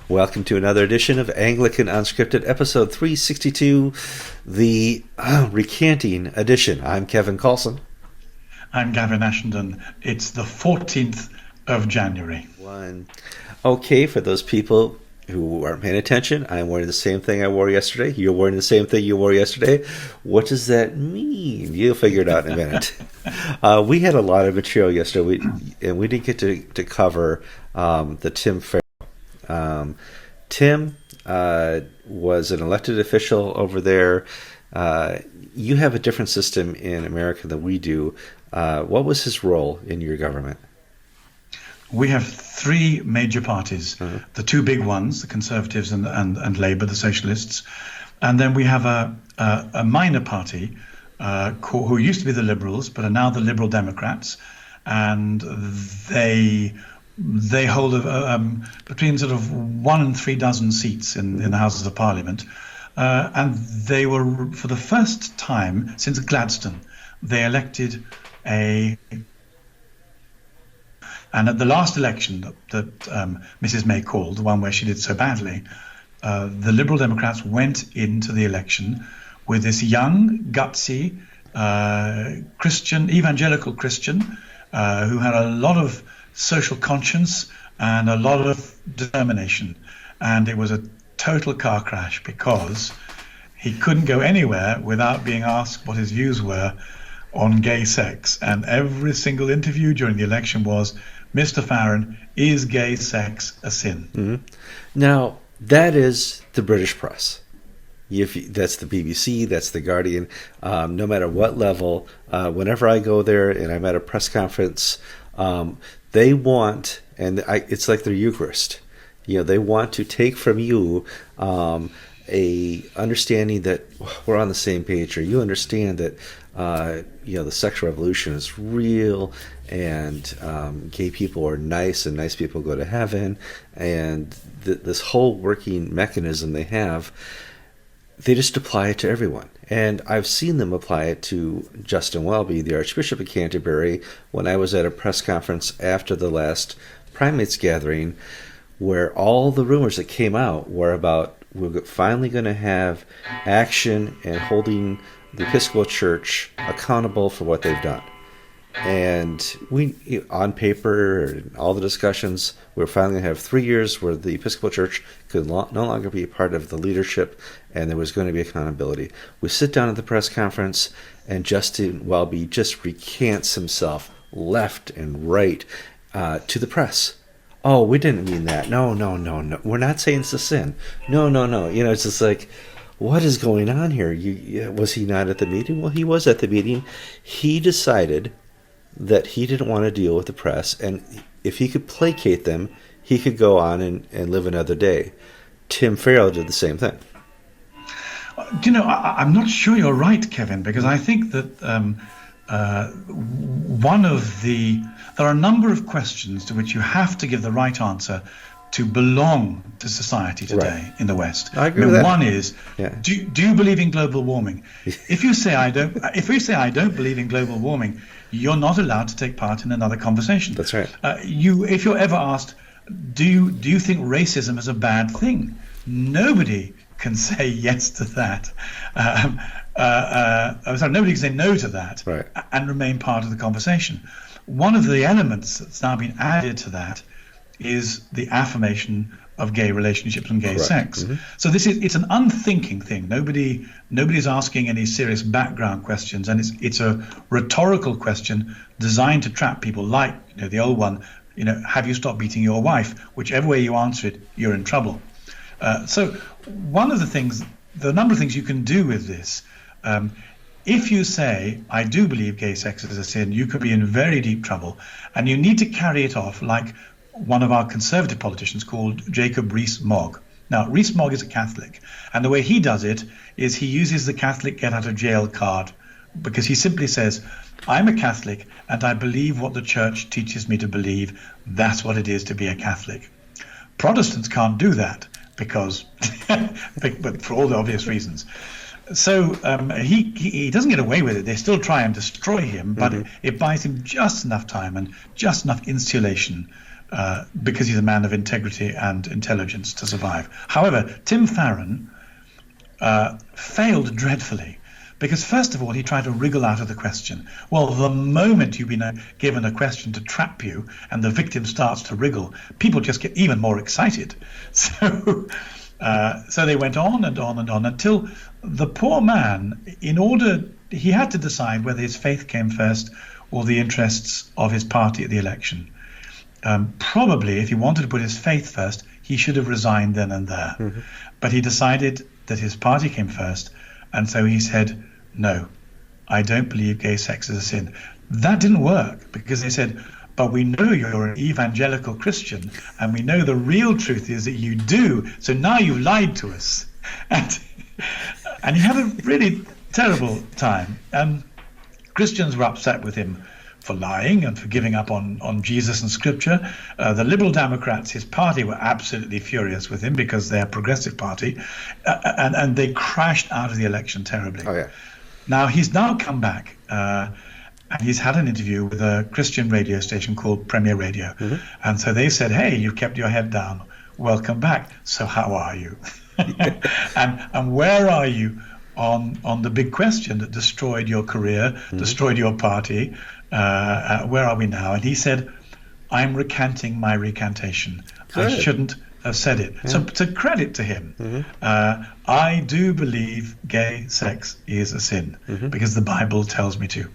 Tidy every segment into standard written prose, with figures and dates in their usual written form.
Welcome to another edition of Anglican Unscripted, episode 362, the Recanting edition. I'm Kevin Carlson. I'm Gavin Ashenden. It's the 14th of January. Okay, for those people who aren't paying attention, I'm wearing the same thing I wore yesterday. You're wearing the same thing you wore yesterday. What does that mean? You'll figure it out in a minute. We had a lot of material yesterday, and we didn't get to cover the Tim Farron. Tim was an elected official over there. You have a different system in America than we do. What was his role in your government? We have three major parties, the two big ones, the Conservatives and Labour, the Socialists. And then we have a minor party who used to be the Liberals, but are now the Liberal Democrats. And they hold between sort of 1 and 3 dozen seats in the Houses of Parliament. And they were, for the first time since Gladstone, they elected and at the last election that Mrs. May called, the one where she did so badly, the Liberal Democrats went into the election with this young, gutsy evangelical Christian, who had a lot of social conscience and a lot of determination. And it was a total car crash because he couldn't go anywhere without being asked what his views were on gay sex. And every single interview during the election was, Mr. Farron, is gay sex a sin? Mm-hmm. Now, that is the British press. That's the BBC, that's the Guardian. No matter what level, whenever I go there and I'm at a press conference, they want, it's like their Eucharist. They want to take from you a understanding that we're on the same page, or you understand that the sexual revolution is real, and gay people are nice, and nice people go to heaven, and this whole working mechanism they have, they just apply it to everyone. And I've seen them apply it to Justin Welby, the Archbishop of Canterbury, when I was at a press conference after the last Primates gathering, where all the rumors that came out were about we're finally going to have action and holding the Episcopal Church accountable for what they've done. And we, on paper, and all the discussions, we're finally going to have 3 years where the Episcopal Church could no longer be part of the leadership, and there was going to be accountability. We sit down at the press conference, and Justin Welby just recants himself left and right to the press. Oh, we didn't mean that. No. We're not saying it's a sin. No. It's just like, what is going on here? Was he not at the meeting? Well, he was at the meeting. He decided that he didn't want to deal with the press, and if he could placate them, he could go on and live another day. Tim Farron did the same thing. I'm not sure you're right, Kevin, because I think that there are a number of questions to which you have to give the right answer to belong to society today in the West. I agree with that. One is, do you believe in global warming? If we say I don't believe in global warming, you're not allowed to take part in another conversation. That's right. If you're ever asked, do you think racism is a bad thing? Nobody can say yes to that. Nobody can say no to that, right, and remain part of the conversation. One of the elements that's now been added to that is the affirmation of gay relationships and gay sex. Mm-hmm. So it's an unthinking thing. Nobody's asking any serious background questions, and it's a rhetorical question designed to trap people, like the old one, have you stopped beating your wife? Whichever way you answer it, you're in trouble. So one of the number of things you can do with this, if you say, I do believe gay sex is a sin, you could be in very deep trouble, and you need to carry it off like one of our Conservative politicians called Jacob Rees-Mogg. Now, Rees-Mogg is a Catholic, and the way he does it is he uses the Catholic get-out-of-jail card, because he simply says, I'm a Catholic, and I believe what the Church teaches me to believe. That's what it is to be a Catholic. Protestants can't do that, but for all the obvious reasons. he doesn't get away with it. They still try and destroy him, but it buys him just enough time and just enough insulation because he's a man of integrity and intelligence to survive. However, Tim Farron failed dreadfully because, first of all, he tried to wriggle out of the question. Well, the moment you've been given a question to trap you and the victim starts to wriggle, people just get even more excited. So they went on and on and on until the poor man, he had to decide whether his faith came first or the interests of his party at the election. Probably, if he wanted to put his faith first, he should have resigned then and there. But he decided that his party came first, and so he said, no, I don't believe gay sex is a sin. That didn't work because they said, but we know you're an evangelical Christian, and we know the real truth is that you do, so now you've lied to us. And he had a really terrible time. Christians were upset with him for lying and for giving up on Jesus and Scripture. The Liberal Democrats, his party, were absolutely furious with him because they're a progressive party, and they crashed out of the election terribly. Oh, yeah. Now, he's now come back, and he's had an interview with a Christian radio station called Premier Radio. And so they said, hey, you've kept your head down. Welcome back. So how are you? and where are you on the big question that destroyed your career, destroyed your party? Where are we now? And he said, I'm recanting my recantation. Good. I shouldn't have said it. Yeah. So to credit to him, I do believe gay sex is a sin because the Bible tells me to.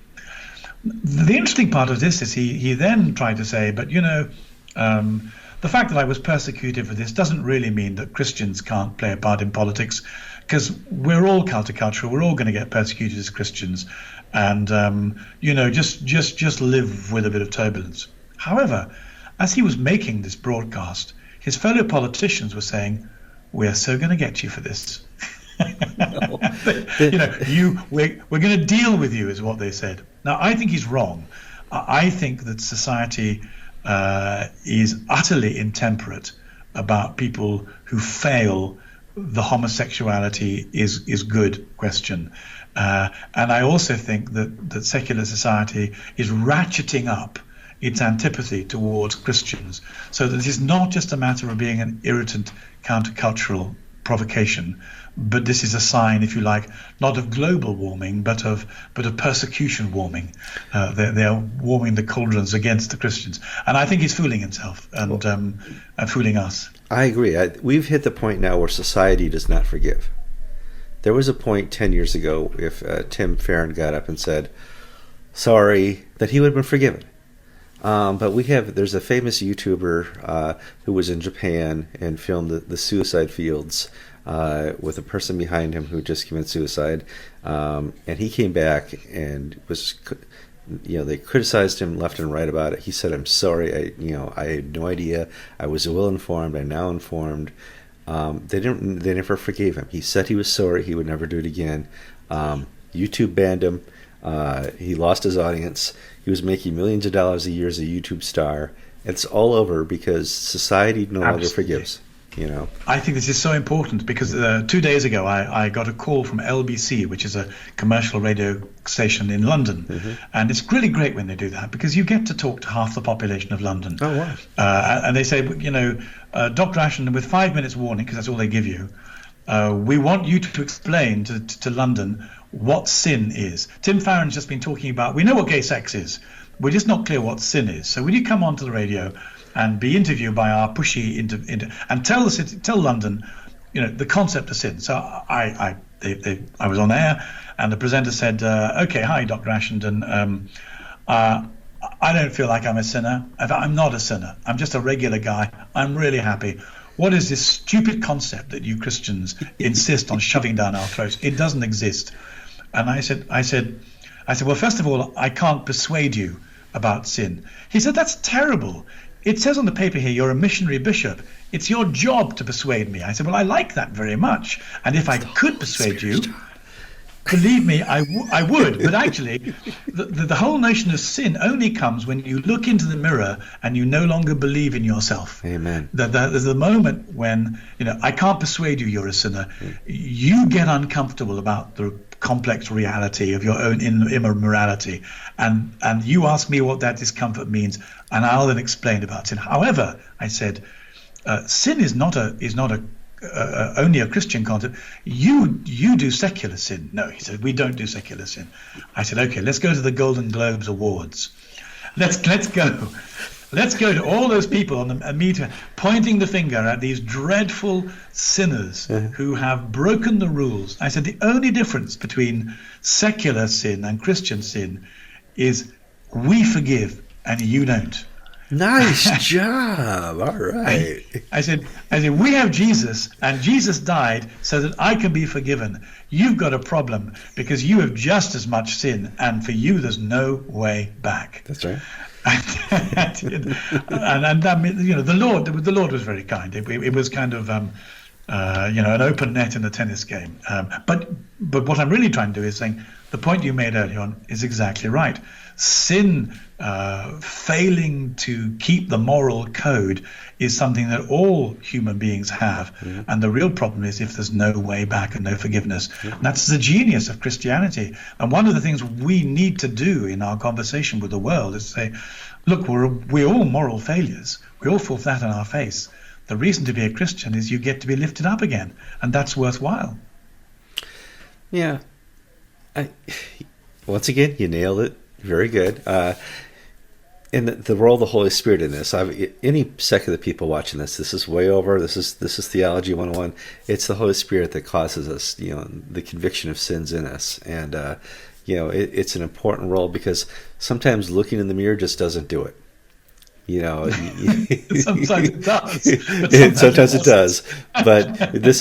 The interesting part of this is he then tried to say, but the fact that I was persecuted for this doesn't really mean that Christians can't play a part in politics, because we're all countercultural. We're all going to get persecuted as Christians, and just live with a bit of turbulence. However, as he was making this broadcast, his fellow politicians were saying, "We're so going to get you for this." We're going to deal with you, is what they said. Now, I think he's wrong. I think that society is utterly intemperate about people who fail the homosexuality is good question. And I also think that secular society is ratcheting up its antipathy towards Christians, so that this is not just a matter of being an irritant countercultural provocation, but this is a sign, if you like, not of global warming, but of persecution warming. They're warming the cauldrons against the Christians, and I think he's fooling himself and fooling us. I agree. We've hit the point now where society does not forgive. There was a point 10 years ago, if Tim Farron got up and said sorry, that he would have been forgiven. But there's a famous YouTuber who was in Japan and filmed the suicide fields with a person behind him who just committed suicide, and he came back and they criticized him left and right about it. He said, "I'm sorry. I had no idea. I was well informed. I'm now informed." They never forgave him. He said he was sorry. He would never do it again. YouTube banned him. He lost his audience. He was making millions of dollars a year as a YouTube star. It's all over because society no longer forgives. I think this is so important because 2 days ago I got a call from LBC, which is a commercial radio station in London, and it's really great when they do that because you get to talk to half the population of London. Oh wow! And they say, Dr. Ashton, with 5 minutes warning, because that's all they give you, we want you to explain to London what sin is. Tim Farron's just been talking about, we know what gay sex is, we're just not clear what sin is. So will you come onto the radio and be interviewed by our pushy and tell London, the concept of sin. So I was on air, and the presenter said, "Okay, hi, Dr. Ashenden. I don't feel like I'm a sinner. I'm not a sinner. I'm just a regular guy. I'm really happy. What is this stupid concept that you Christians insist on shoving down our throats? It doesn't exist." And I said, well, first of all, I can't persuade you about sin. He said, "That's terrible. It says on the paper here you're a missionary bishop. It's your job to persuade me." I said, "Well, I like that very much. And if I could persuade you, Believe me, I would. But actually, the whole notion of sin only comes when you look into the mirror and you no longer believe in yourself. Amen. There's a moment when, I can't persuade you you're a sinner. You get uncomfortable about the complex reality of your own immorality, and you ask me what that discomfort means, and I'll then explain about sin. However, I said, sin is not only a Christian concept. You do secular sin. No, he said, we don't do secular sin. I said, okay, let's go to the Golden Globes Awards. Let's go. Let's go to all those people on the meter pointing the finger at these dreadful sinners who have broken the rules. I said the only difference between secular sin and Christian sin is we forgive and you don't. Nice job. All right. I said, we have Jesus, and Jesus died so that I can be forgiven. You've got a problem because you have just as much sin, and for you there's no way back. That's right. and that, the Lord was very kind. It was kind of an open net in a tennis game. But what I'm really trying to do is saying the point you made earlier on is exactly right. Sin, failing to keep the moral code, is something that all human beings have. And the real problem is if there's no way back and no forgiveness. And that's the genius of Christianity. And one of the things we need to do in our conversation with the world is say, look, we're all moral failures. We all fall flat on our face. The reason to be a Christian is you get to be lifted up again, and that's worthwhile. Yeah. Once again, you nailed it. Very good. And the role of the Holy Spirit in this. Any secular people watching this is way over. This is Theology 101. It's the Holy Spirit that causes us, the conviction of sins in us. And, it's an important role because sometimes looking in the mirror just doesn't do it. Sometimes it does. Sometimes it does. But this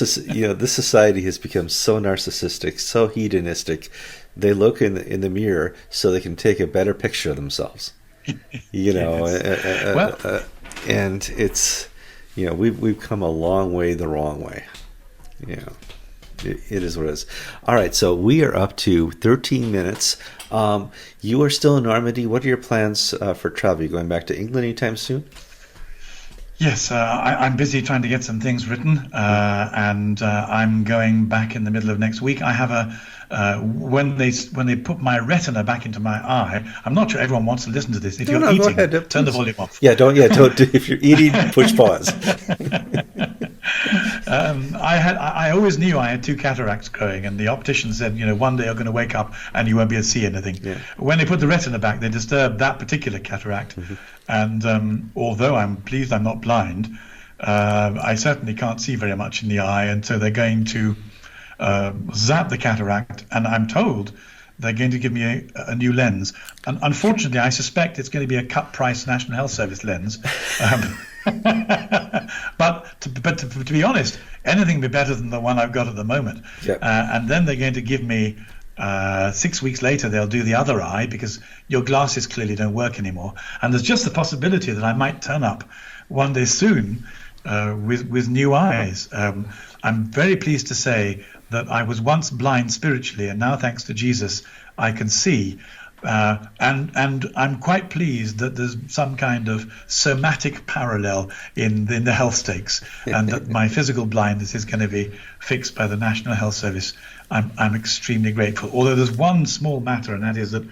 society has become so narcissistic, so hedonistic. They look in the mirror so they can take a better picture of themselves. And it's we've come a long way the wrong way. It is what it is. All right, so we are up to 13 minutes. You are still in Normandy. What are your plans for travel? Are you going back to England anytime soon? Yes, I'm busy trying to get some things written, and I'm going back in the middle of next week. I have when they put my retina back into my eye. I'm not sure everyone wants to listen to this. If you're eating, turn the volume off. Don't. If you're eating, push pause. I always knew I had 2 cataracts growing, and the optician said, one day you're going to wake up and you won't be able to see anything. Yeah. When they put the retina back, they disturbed that particular cataract. And although I'm pleased I'm not blind, I certainly can't see very much in the eye, and so they're going to zap the cataract, and I'm told they're going to give me a new lens. And unfortunately, I suspect it's going to be a cut-price National Health Service lens. But to be honest, anything would be better than the one I've got at the moment. Yep. And then they're going to give me 6 weeks later, they'll do the other eye because your glasses clearly don't work anymore. And there's just the possibility that I might turn up one day soon with new eyes. I'm very pleased to say that I was once blind spiritually, and now, thanks to Jesus, I can see. And I'm quite pleased that there's some kind of somatic parallel in the health stakes, and that my physical blindness is going to be fixed by the National Health Service. I'm extremely grateful. Although there's one small matter, and that is that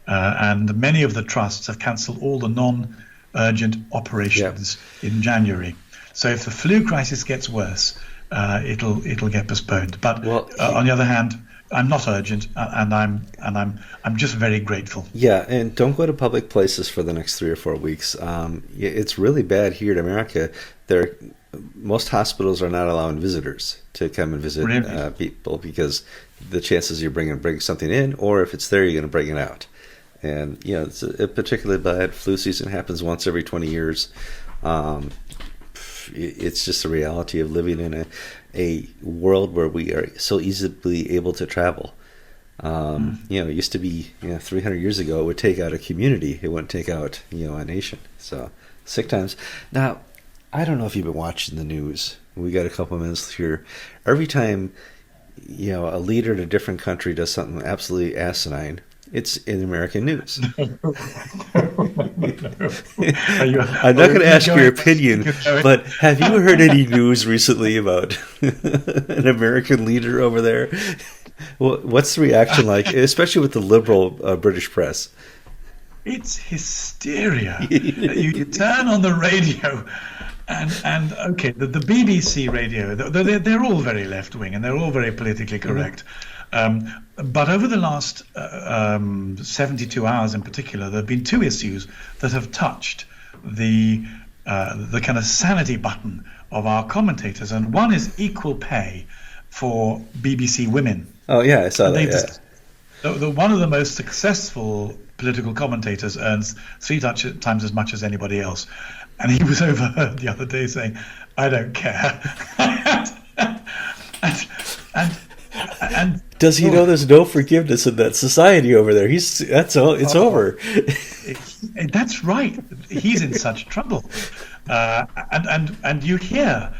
and many of the trusts have cancelled all the non-urgent operations in January. So if the flu crisis gets worse, it'll get postponed. But on the other hand, I'm not urgent, and I'm just very grateful. Yeah, and don't go to public places for the next 3 or 4 weeks. It's really bad here in America. Most hospitals are not allowing visitors to come and visit people because the chances you're bringing something in, or if it's there, you're going to bring it out. And it's a particularly bad. Flu season happens once every 20 years. It's just a reality of living in a world where we are so easily able to travel. It used to be 300 years ago it would take out a community, it wouldn't take out a nation. So sick times. Now, I don't know if you've been watching the news. We got a couple of minutes here. Every time a leader in a different country does something absolutely asinine, it's in American news. I'm not going to ask your opinion, but have you heard any news recently about an American leader over there? What's the reaction like, especially with the liberal British press? It's hysteria. You turn on the radio, and okay, the BBC radio, they're all very left wing and they're all very politically correct. But over the last 72 hours in particular, there have been two issues that have touched the kind of sanity button of our commentators, and one is equal pay for BBC women. Oh yeah, I saw that. One of the most successful political commentators earns 3 times as much as anybody else, and he was overheard the other day saying, "I don't care." and does he know there's no forgiveness in that society over there? It's over. That's right. He's in such trouble, and you hear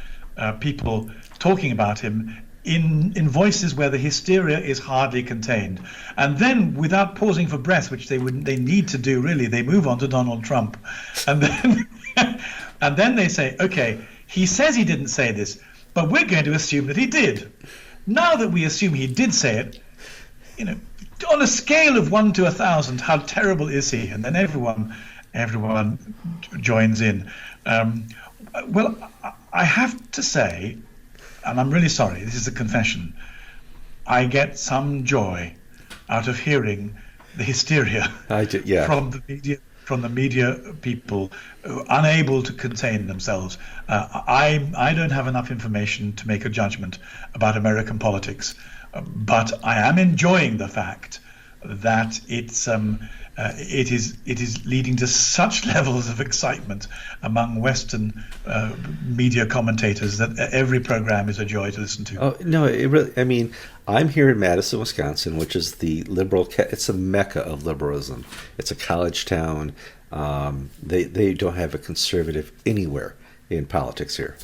people talking about him in voices where the hysteria is hardly contained, and then without pausing for breath, which they need to do really, they move on to Donald Trump, and then and then they say, okay, he says he didn't say this, but we're going to assume that he did. Now that we assume he did say it, on a scale of 1 to 1,000, how terrible is he? And then everyone joins in. Well, I have to say, and I'm really sorry, this is a confession, I get some joy out of hearing the hysteria from the media people unable to contain themselves. I don't have enough information to make a judgment about American politics, but I am enjoying the fact that it is leading to such levels of excitement among Western media commentators that every program is a joy to listen to. Oh no, it really. I mean, I'm here in Madison, Wisconsin, which is the liberal. It's a mecca of liberalism. It's a college town. They don't have a conservative anywhere in politics here,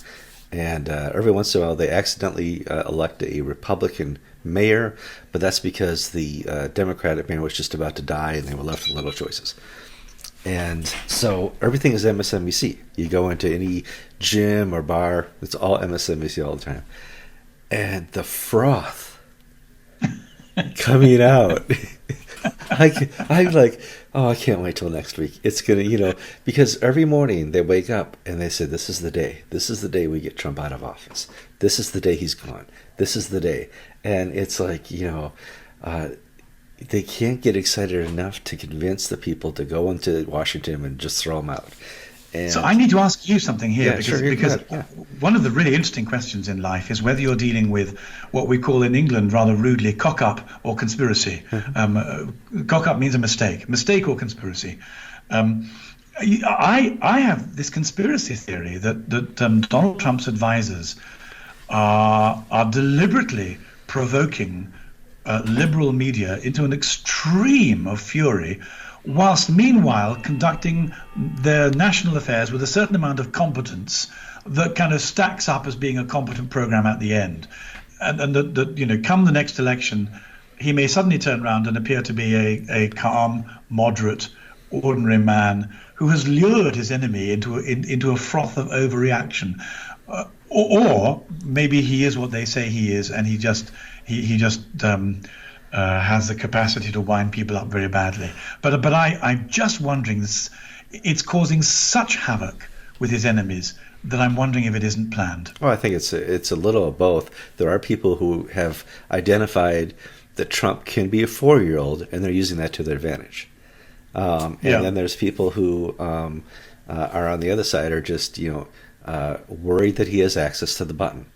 and every once in a while they accidentally elect a Republican mayor, but that's because the Democratic mayor was just about to die and they were left with little choices. And so everything is MSNBC. You go into any gym or bar, it's all MSNBC all the time. And the froth coming out, I'm like, oh, I can't wait till next week. It's going to, because every morning they wake up and they say, this is the day. This is the day we get Trump out of office. This is the day he's gone. This is the day. And it's like, they can't get excited enough to convince the people to go into Washington and just throw him out. And so I need to ask you something here, because yeah. One of the really interesting questions in life is whether you're dealing with what we call in England rather rudely cock-up or conspiracy. Cock-up means a mistake or conspiracy. I have this conspiracy theory that Donald Trump's advisors are deliberately provoking liberal media into an extreme of fury, whilst meanwhile conducting their national affairs with a certain amount of competence that kind of stacks up as being a competent program at the end. And that come the next election, he may suddenly turn around and appear to be a calm, moderate, ordinary man who has lured his enemy into a froth of overreaction. Or maybe he is what they say he is, and he just has the capacity to wind people up very badly. But I'm just wondering, it's causing such havoc with his enemies that I'm wondering if it isn't planned. Well, I think it's a little of both. There are people who have identified that Trump can be a 4-year-old, and they're using that to their advantage. Then there's people who are on the other side, are just worried that he has access to the button.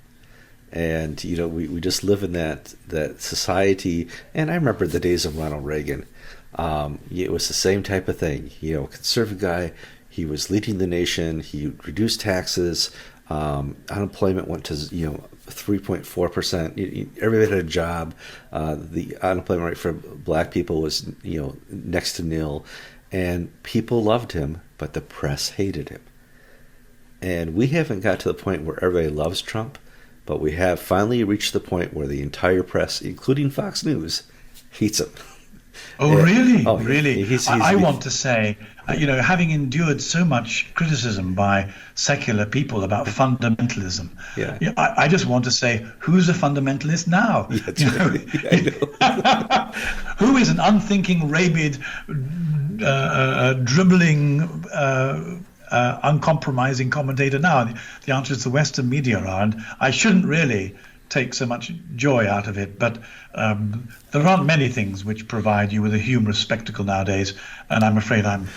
And we just live in that society. And I remember the days of Ronald Reagan. It was the same type of thing. Conservative guy. He was leading the nation. He reduced taxes. Unemployment went to 3.4%. Everybody had a job. The unemployment rate for black people was next to nil, and people loved him, but the press hated him. And we haven't got to the point where everybody loves Trump, but we have finally reached the point where the entire press, including Fox News, hates him. Oh, really? Oh, really? he's I want to say, having endured so much criticism by secular people about fundamentalism, I just want to say, who's a fundamentalist now? Who is an unthinking, rabid, dribbling, uncompromising commentator now? The answer is the Western media are, and I shouldn't really take so much joy out of it, but there aren't many things which provide you with a humorous spectacle nowadays, and I'm afraid I'm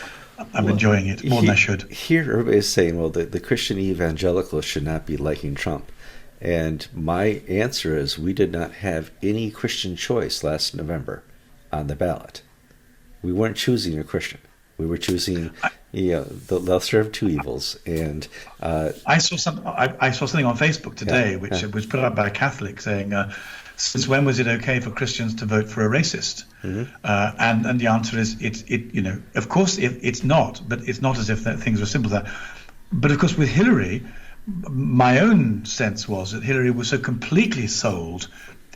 enjoying it more than I should. Here everybody's saying, well, the Christian evangelicals should not be liking Trump, and my answer is we did not have any Christian choice last November on the ballot. We weren't choosing a Christian. We were choosing the lesser of two evils. And I saw something on Facebook today, which was put up by a Catholic saying, since when was it okay for Christians to vote for a racist? Mm-hmm. And the answer is, of course it's not, but it's not as if things were simple as that. But of course with Hillary, my own sense was that Hillary was so completely sold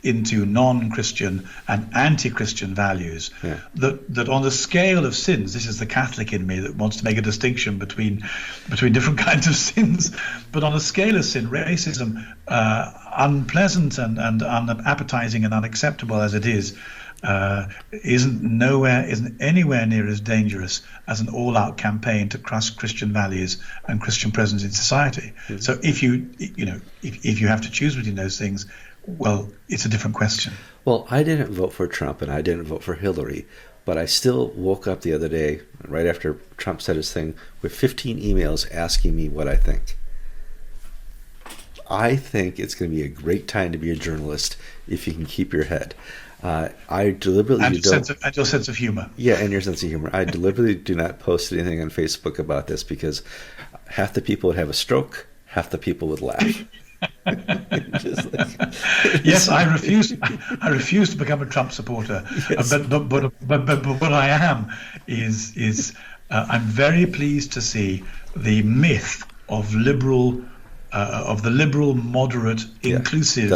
into non-Christian and anti-Christian values that on the scale of sins, this is the Catholic in me that wants to make a distinction between different kinds of sins, but on a scale of sin, racism, unpleasant and unappetizing and unacceptable as it is, isn't anywhere near as dangerous as an all-out campaign to crush Christian values and Christian presence in society. Mm-hmm. So if you have to choose between those things, well, it's a different question. Well, I didn't vote for Trump and I didn't vote for Hillary, but I still woke up the other day, right after Trump said his thing, with 15 emails asking me what I think. I think it's going to be a great time to be a journalist if you can keep your head. I deliberately and your sense of humor. Yeah, and your sense of humor. I deliberately do not post anything on Facebook about this because half the people would have a stroke, half the people would laugh. Yes, I refuse to become a Trump supporter. Yes. But what I am is I'm very pleased to see the myth of the liberal, moderate, inclusive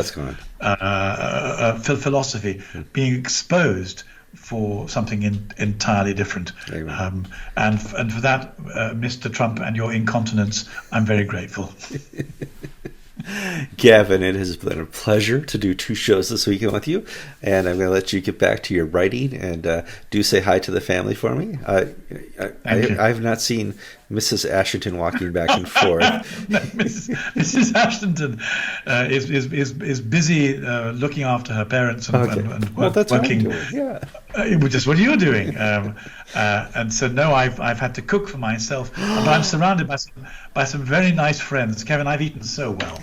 philosophy being exposed for something entirely different. And for that, Mr. Trump, and your incontinence, I'm very grateful. Gavin, it has been a pleasure to do 2 shows this weekend with you, and I'm going to let you get back to your writing, and do say hi to the family for me. I've not seen Mrs. Ashington walking back and forth. No, Mrs. Ashington is busy looking after her parents and that's working. what I'm doing. Which is what you're doing, and so no, I've had to cook for myself, but I'm surrounded by some very nice friends. Kevin, I've eaten so well.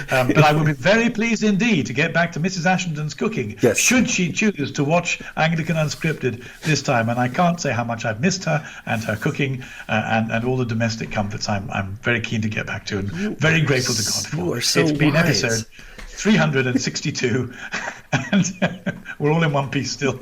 But I will be very pleased indeed to get back to Mrs. Ashington's cooking, should she choose to watch Anglican Unscripted this time. And I can't say how much I've missed her and her cooking and all the domestic comforts. I'm very keen to get back to, and very grateful to God for. It's been episode 362, and we're all in one piece still.